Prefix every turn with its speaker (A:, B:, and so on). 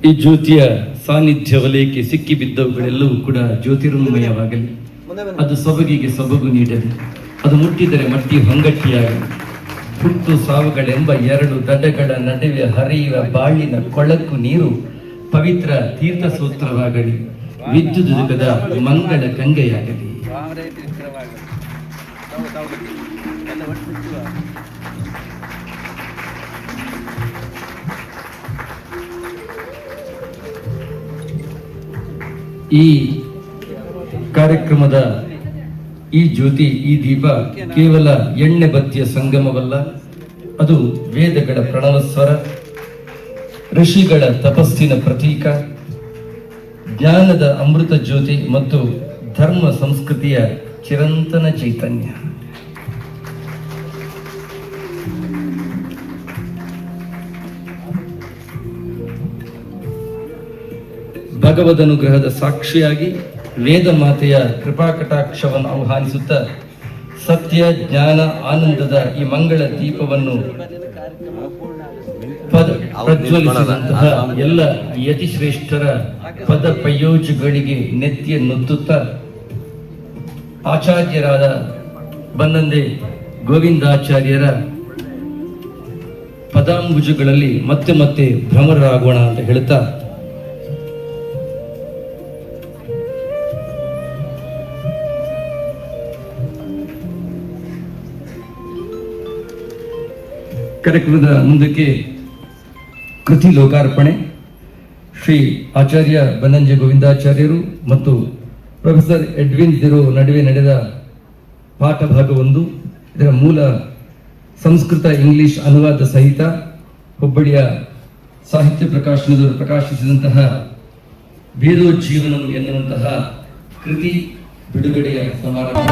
A: ಈ ಜ್ಯೋತಿಯ ಸಾನ್ನಿಧ್ಯ ವಲಯಕ್ಕೆ ಸಿಕ್ಕಿಬಿದ್ದವುಗಳೆಲ್ಲವೂ ಕೂಡ ಜ್ಯೋತಿರ್ಮಯವಾಗಲಿ. ಅದು ಸೊಬಗಿಗೆ ಸೊಬಗು ನೀಡಲಿ. ಅದು ಮುಟ್ಟಿದರೆ ಮಟ್ಟಿ ಹೊಂಗಟ್ಟಿಯಾಗಲಿ. ಹುಟ್ಟು ಸಾವುಗಳೆಂಬ ಎರಡು ದಡಗಳ ನಡುವೆ ಹರಿಯುವ ಬಾಳಿನ ಕೊಳಕು ನೀರು ಪವಿತ್ರ ತೀರ್ಥ ಸೂತ್ರವಾಗಲಿ. ವಿದ್ಯುತ್ ಯುಗದ ಮಂಗಳ ಗಂಗೆಯಾಗಲಿ. ಈ ಕಾರ್ಯಕ್ರಮದ ಈ ಜ್ಯೋತಿ, ಈ ದೀಪ ಕೇವಲ ಎಣ್ಣೆ ಬತ್ತಿಯ ಸಂಗಮವಲ್ಲ. ಅದು ವೇದಗಳ ಪ್ರಣವಸ್ವರ, ಋಷಿಗಳ ತಪಸ್ಸಿನ ಪ್ರತೀಕ, ಜ್ಞಾನದ ಅಮೃತ ಜ್ಯೋತಿ ಮತ್ತು ಧರ್ಮ ಸಂಸ್ಕೃತಿಯ ಚಿರಂತನ ಚೈತನ್ಯ. ಭಗವದನುಗ್ರಹದ ಸಾಕ್ಷಿಯಾಗಿ ವೇದ ಮಾತೆಯ ಕೃಪಾಕಟಾಕ್ಷವನ್ನು ಆಹ್ವಾನಿಸುತ್ತಾ ಸತ್ಯ, ಜ್ಞಾನ, ಆನಂದದ ಈ ಮಂಗಳ ದೀಪವನ್ನು ಪ್ರಜ್ವಲಿಸಿದಂತಹ ಎಲ್ಲ ಯತಿಶ್ರೇಷ್ಠರ ಪದ ಪಯೋಜಗಳಿಗೆ ನೆತ್ತಿಯನ್ನುತ್ತುತ್ತಾ ಆಚಾರ್ಯರಾದ ಬನ್ನಂದೆ ಗೋವಿಂದಾಚಾರ್ಯರ ಪದಾಂಬುಜಗಳಲ್ಲಿ ಮತ್ತೆ ಮತ್ತೆ ಭ್ರಮರಾಗೋಣ ಅಂತ ಹೇಳ್ತಾ, ಕಾರ್ಯಕ್ರಮದ ಮುಂದಕ್ಕೆ ಕೃತಿ ಲೋಕಾರ್ಪಣೆ ಶ್ರೀ ಆಚಾರ್ಯ ಬನ್ನಂಜೆ ಗೋವಿಂದಾಚಾರ್ಯರು ಮತ್ತು ಪ್ರೊಫೆಸರ್ ಎಡ್ವಿನ್ ದಿರೋ ನಡುವೆ ನಡೆದ ಪಾಠ ಭಾಗ 1. ಇದರ ಮೂಲ ಸಂಸ್ಕೃತ ಇಂಗ್ಲಿಷ್ ಅನುವಾದ ಸಹಿತ ಹುಬ್ಬಳ್ಳಿಯ ಸಾಹಿತ್ಯ ಪ್ರಕಾಶನದವರು ಪ್ರಕಾಶಿಸಿದಂತಹ ವೇದೋಜ್ಜೀವನಂ ಎನ್ನುವಂತಹ ಕೃತಿ ಬಿಡುಗಡೆಯ ಸಮಾರಂಭ.